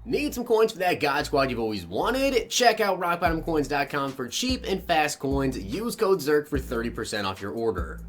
Need some coins for that God Squad you've always wanted? Check out rockbottomcoins.com for cheap and fast coins. Use code ZIRK for 30% off your order.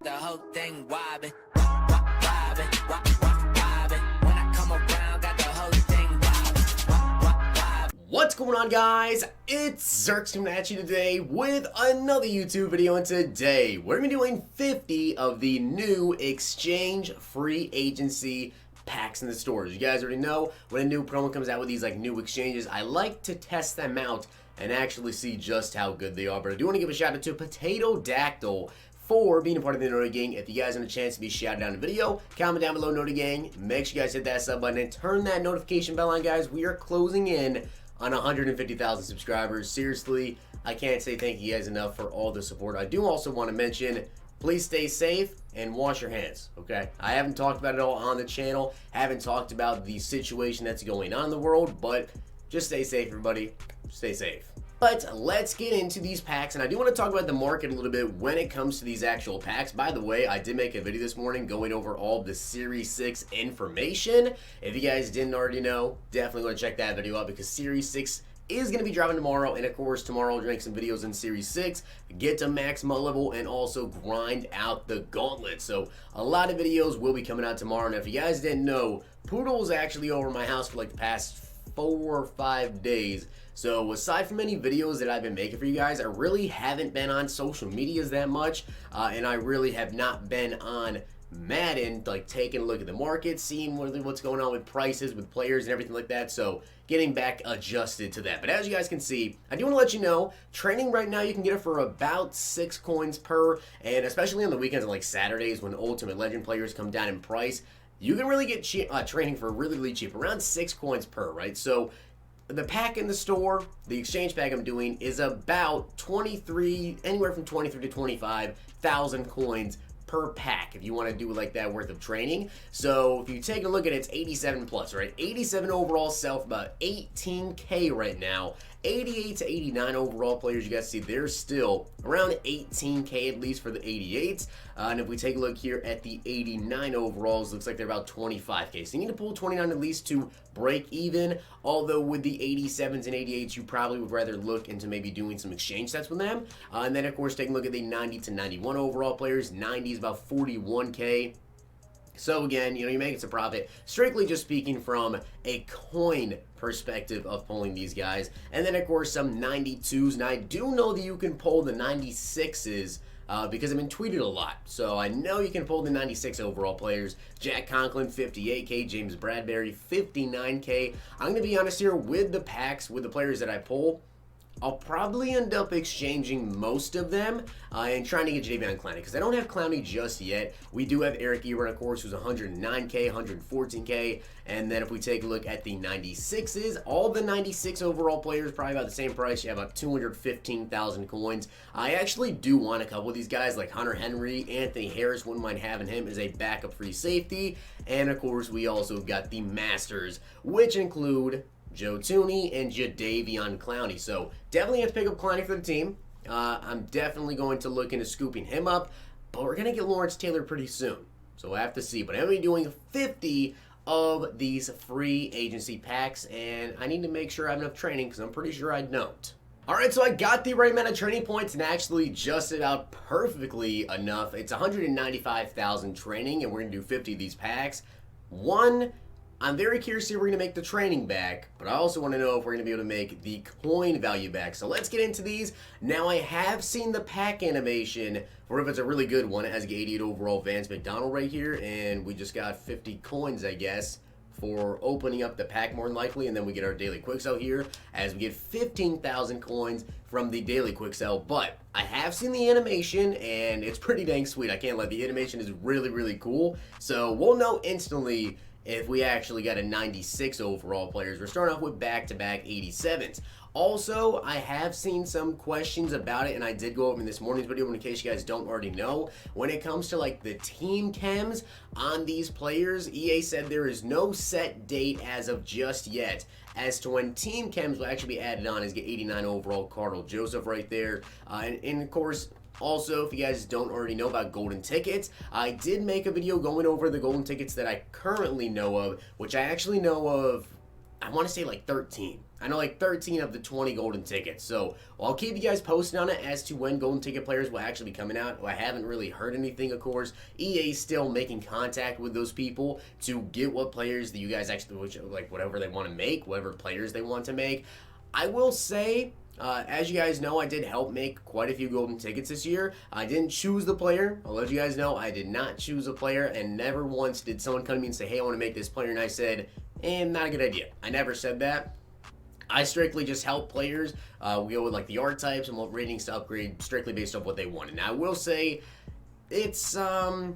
The whole thing wobbin', wobbin', wobbin'. When I come around, got the whole thing wobbin'. What's going on, guys? It's Zirksee coming at you today with another YouTube video, and today we're going to be doing 50 of the new exchange free agency packs in the stores. You guys already know when a new promo comes out with these like new exchanges, I like to test them out and actually see just how good they are. But I do want to give a shout out to Potato Dactyl for being a part of the Noti Gang. If you guys want a chance to be shouted out in the video, comment down below, Noti Gang. Make sure you guys hit that sub button and turn that notification bell on, guys. We are closing in on 150,000 subscribers. Seriously, I can't say thank you guys enough for all the support. I do also want to mention, please stay safe and wash your hands, okay? I haven't talked about it all on the channel, haven't talked about the situation that's going on in the world, but just stay safe, everybody. Stay safe. But let's get into these packs, and I do want to talk about the market a little bit when it comes to these actual packs. By the way, I did make a video this morning going over all the Series 6 information. If you guys didn't already know, definitely go check that video out because Series 6 is going to be dropping tomorrow, and of course tomorrow I'll make some videos in Series 6, get to max mud level, and also grind out the gauntlet. So a lot of videos will be coming out tomorrow, and if you guys didn't know, Poodle was actually over my house for like the past 4 or 5 days. So aside from any videos that I've been making for you guys, I really haven't been on social medias that much, and I really have not been on Madden, like taking a look at the market, seeing what's going on with prices, with players and everything like that. So getting back adjusted to that. But as you guys can see, I do want to let you know, training right now you can get it for about 6 coins per, and especially on the weekends and like Saturdays when Ultimate Legend players come down in price, you can really get training for really cheap, around 6 coins per, right? So the pack in the store, the exchange pack I'm doing, is about anywhere from 23 to 25,000 coins per pack if you want to do like that worth of training. So if you take a look at it, it's 87 plus, right? 87 overall sell for about 18k right now. 88 to 89 overall players, you guys see they're still around 18k at least for the 88s. And if we take a look here at the 89 overalls, looks like they're about 25k. So you need to pull 29 at least to break even. Although with the 87s and 88s, you probably would rather look into maybe doing some exchange sets with them. And then of course, taking a look at the 90 to 91 overall players, 90 is about 41k. So again, you know, you're making some profit, strictly just speaking from a coin perspective of pulling these guys. And then of course some 92s, and I do know that you can pull the 96s because I've been tweeted a lot. So I know you can pull the 96 overall players. Jack Conklin, 58k, James Bradbury, 59k. I'm going to be honest here, with the packs, with the players that I pull, I'll probably end up exchanging most of them and trying to get Javion Clowney because I don't have Clowney just yet. We do have Eric Ebron, of course, who's 109k, 114k. And then if we take a look at the 96s, all the 96 overall players probably about the same price. You have about 215,000 coins. I actually do want a couple of these guys like Hunter Henry, Anthony Harris, wouldn't mind having him as a backup free safety. And of course, we also got the Masters, which include Joe Tooney and Jadeveon Clowney. So definitely have to pick up Clowney for the team. I'm definitely going to look into scooping him up, but we're going to get Lawrence Taylor pretty soon. So we'll have to see. But I'm going to be doing 50 of these free agency packs, and I need to make sure I have enough training because I'm pretty sure I don't. Alright, so I got the right amount of training points and actually just about perfectly enough. It's 195,000 training, and we're going to do 50 of these packs. I'm very curious if we're going to make the training back, but I also want to know if we're going to be able to make the coin value back. So let's get into these. Now, I have seen the pack animation, or if it's a really good one, it has 88 overall Vance McDonald right here, and we just got 50 coins, I guess, for opening up the pack more than likely, and then we get our daily quick sell here as we get 15,000 coins from the daily quick sell. But I have seen the animation, and it's pretty dang sweet. I can't lie, the animation is really cool. So we'll know instantly if we actually got a 96 overall players. We're starting off with back-to-back 87s. Also, I have seen some questions about it, and I did go over in this morning's video, in case you guys don't already know. When it comes to like the team chems on these players, EA said there is no set date as of just yet as to when team chems will actually be added on. Is get 89 overall Cardinal Joseph right there. And of course, Also, if you guys don't already know about golden tickets, I did make a video going over the golden tickets that I currently know of, which I actually know of, I want to say like 13. I know like 13 of the 20 golden tickets. So I'll keep you guys posted on it as to when golden ticket players will actually be coming out. Well, I haven't really heard anything, of course. EA's still making contact with those people to get what players that you guys actually, like whatever they want to make, whatever players they want to make. I will say, as you guys know, I did help make quite a few golden tickets this year. I didn't choose the player. I'll let you guys know I did not choose a player, and never once did someone come to me and say, hey, I want to make this player, and I said, not a good idea. I never said that. I strictly just help players. We go with like the art types and what ratings to upgrade strictly based off what they want. And I will say it's a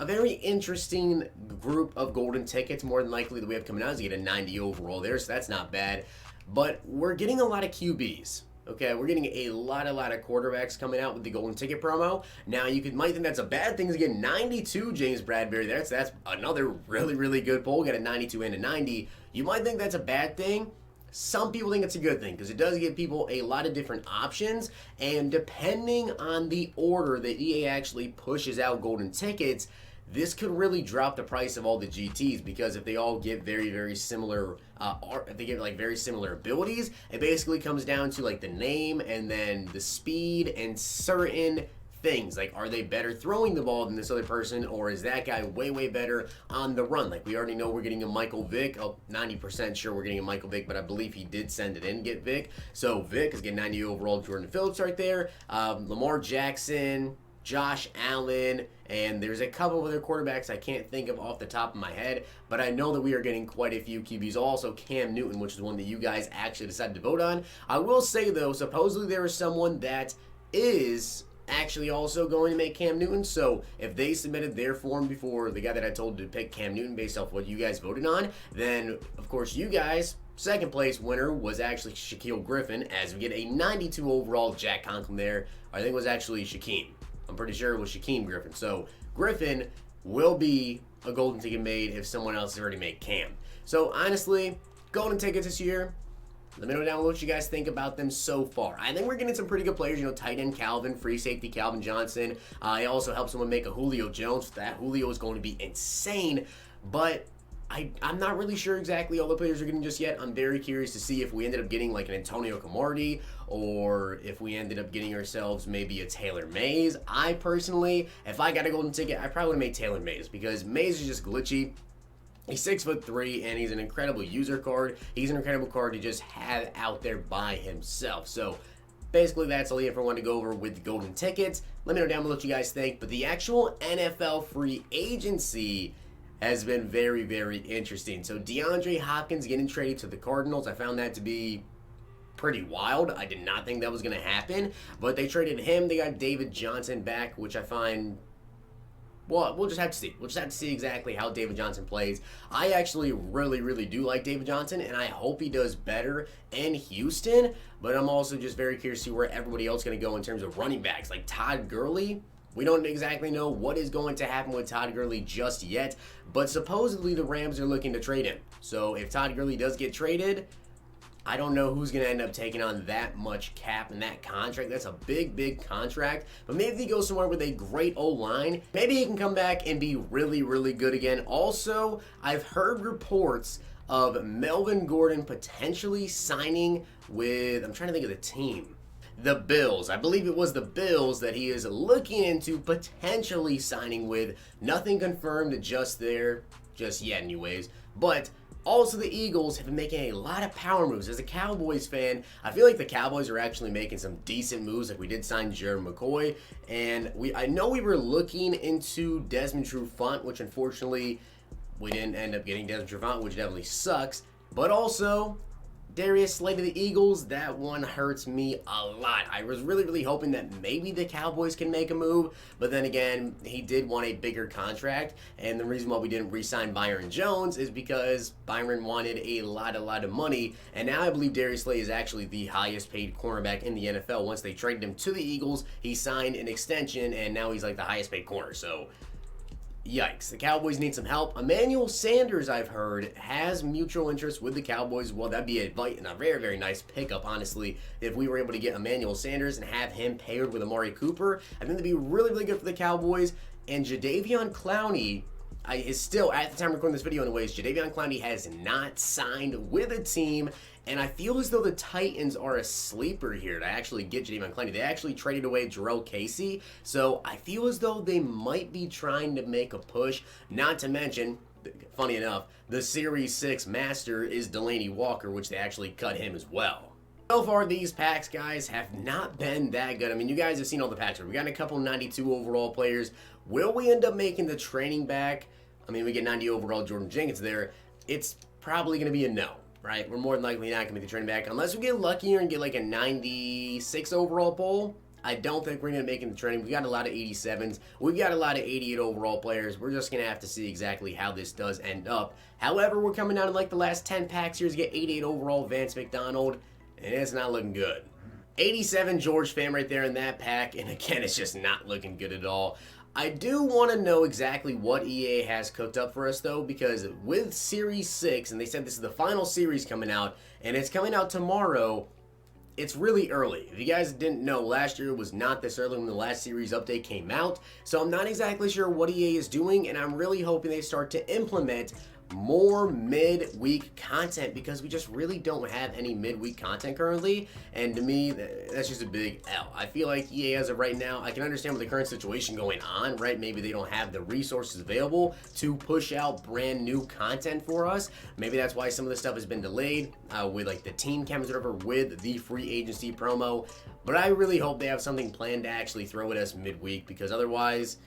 very interesting group of golden tickets, more than likely that we have coming out is to get a 90 overall there, so that's not bad. But we're getting a lot of QBs. Okay, we're getting a lot of quarterbacks coming out with the golden ticket promo. Now, might think that's a bad thing to get 92 James Bradbury. That's another really good pull. Got a 92 and a 90. You might think that's a bad thing. Some people think it's a good thing because it does give people a lot of different options, and depending on the order that EA actually pushes out golden tickets, this could really drop the price of all the GTs, because if they all get very similar if they get like very similar abilities, it basically comes down to like the name and then the speed and certain things, like are they better throwing the ball than this other person, or is that guy way better on the run? Like we already know we're getting a Michael Vick. 90% sure we're getting a Michael Vick, but I believe he did send it in, get Vick. So Vick is getting 90 overall. Jordan Phillips right there. Lamar Jackson, Josh Allen, and there's a couple of other quarterbacks I can't think of off the top of my head, but I know that we are getting quite a few QBs. Also, Cam Newton, which is one that you guys actually decided to vote on. I will say, though, supposedly there is someone that is actually also going to make Cam Newton, so if they submitted their form before the guy that I told to pick Cam Newton based off what you guys voted on, then, of course, you guys... Second place winner was actually Shaquille Griffin, as we get a 92 overall Jack Conklin there. I think it was actually Shaquem. I'm pretty sure it was Shaquem Griffin. So Griffin will be a golden ticket made if someone else has already made Cam. So honestly, golden tickets this year, let me know down below what you guys think about them so far. I think we're getting some pretty good players. You know, tight end Calvin, free safety Calvin Johnson. It also helps someone make a Julio Jones. That Julio is going to be insane. But I'm not really sure exactly all the players are getting just yet. I'm very curious to see if we ended up getting like an Antonio Cromartie, or if we ended up getting ourselves maybe a Taylor Mays. I personally, if I got a golden ticket, I probably would have made Taylor Mays, because Mays is just glitchy. He's 6'3", and he's an incredible user card. He's an incredible card to just have out there by himself. So basically, that's all you ever want to go over with the golden tickets. Let me know down below what you guys think. But the actual NFL free agency has been very interesting. So DeAndre Hopkins getting traded to the Cardinals, I found that to be pretty wild. I did not think that was going to happen, but they traded him. They got David Johnson back, which I find, well, we'll just have to see. We'll just have to see exactly how David Johnson plays. I actually really do like David Johnson, and I hope he does better in Houston, but I'm also just very curious to see where everybody else is going to go in terms of running backs. Like Todd Gurley, we don't exactly know what is going to happen with Todd Gurley just yet, but supposedly the Rams are looking to trade him. So if Todd Gurley does get traded, I don't know who's going to end up taking on that much cap and that contract. That's a big contract. But maybe if he goes somewhere with a great O-line, maybe he can come back and be really good again. Also, I've heard reports of Melvin Gordon potentially signing with, I'm trying to think of the team, the Bills. I believe it was the Bills that he is looking into potentially signing with. Nothing confirmed just yet anyways. But also the Eagles have been making a lot of power moves. As a Cowboys fan, I feel like the Cowboys are actually making some decent moves. Like we did sign Jared McCoy, and I know we were looking into Desmond Trufant, which unfortunately we didn't end up getting Desmond Trufant, which definitely sucks. But also Darius Slay to the Eagles, that one hurts me a lot. I was really hoping that maybe the Cowboys can make a move, but then again, he did want a bigger contract, and the reason why we didn't re-sign Byron Jones is because Byron wanted a lot of money, and now I believe Darius Slay is actually the highest paid cornerback in the NFL. Once they traded him to the Eagles, he signed an extension, and now he's like the highest paid corner. So Yikes, the Cowboys need some help. Emmanuel Sanders, I've heard, has mutual interest with the Cowboys. Well, that'd be a very, very nice pickup, honestly, if we were able to get Emmanuel Sanders and have him paired with Amari Cooper. I think that'd be really, really good for the Cowboys. And Jadeveon Clowney is still, at the time of recording this video anyways, Jadeveon Clowney has not signed with a team, and I feel as though the Titans are a sleeper here to actually get Jadeveon Clowney. They actually traded away Jarrell Casey, so I feel as though they might be trying to make a push, not to mention, funny enough, the Series 6 master is Delanie Walker, which they actually cut him as well. So far, these packs, guys, have not been that good. I mean, you guys have seen all the packs. We've gotten a couple 92 overall players. Will we end up making the training back? I mean, we get 90 overall Jordan Jenkins there. It's probably going to be a no, right? We're more than likely not going to make the training back. Unless we get luckier and get like a 96 overall poll, I don't think we're going to make it the training. We got a lot of 87s. We've got a lot of 88 overall players. We're just going to have to see exactly how this does end up. However, we're coming down to like the last 10 packs here to get 88 overall Vance McDonald, and it's not looking good. 87 George Fam right there in that pack, and again, it's just not looking good at all. I do want to know exactly what EA has cooked up for us, though, because with Series 6, and they said this is the final series coming out, and it's coming out tomorrow, it's really early. If you guys didn't know, last year was not this early when the last series update came out, so I'm not exactly sure what EA is doing, and I'm really hoping they start to implement more midweek content, because we just really don't have any midweek content currently, and to me that's just a big L. I feel like EA as of right now, I can understand with the current situation going on, right? Maybe they don't have the resources available to push out brand new content for us. Maybe that's why some of the stuff has been delayed with like the team chemistry or whatever with the free agency promo, but I really hope they have something planned to actually throw at us midweek, because otherwise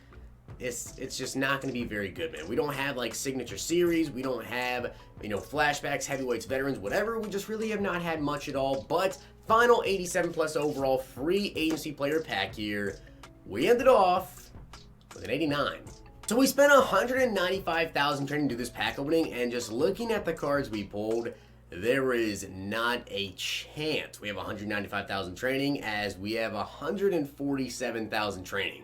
it's just not going to be very good, man. We don't have like signature series, we don't have, you know, flashbacks, heavyweights, veterans, whatever. We just really have not had much at all. But final 87 plus overall free agency player pack here, we ended off with an 89. So we spent 195,000 trying to do this pack opening, and just looking at the cards we pulled, there is not a chance we have 195,000 training, as we have 147,000 training.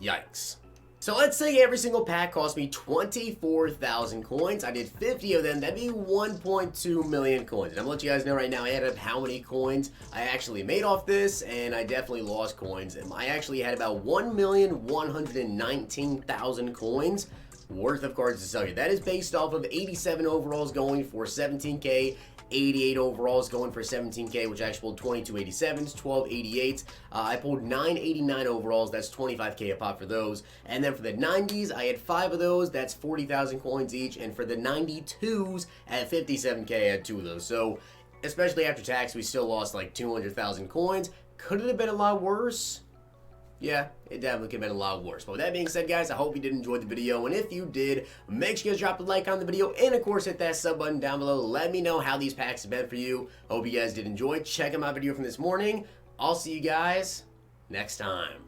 Yikes. So let's say every single pack cost me 24,000 coins. I did 50 of them. That'd be 1.2 million coins. And I'm gonna let you guys know right now, I added up how many coins I actually made off this, and I definitely lost coins. And I actually had about 1,119,000 coins worth of cards to sell you. That is based off of 87 overalls going for 17K, 88 overalls going for 17K, which I actually pulled 22 87s, 12 88s. I pulled 989 overalls, that's 25K a pop for those. And then for the 90s, I had 5 of those, that's 40,000 coins each. And for the 92s at 57K, I had 2 of those. So, especially after tax, we still lost like 200,000 coins. Could it have been a lot worse? Yeah, it definitely could have been a lot worse. But with that being said, guys, I hope you did enjoy the video. And if you did, make sure you guys drop a like on the video. And, of course, hit that sub button down below. Let me know how these packs have been for you. Hope you guys did enjoy. Check out my video from this morning. I'll see you guys next time.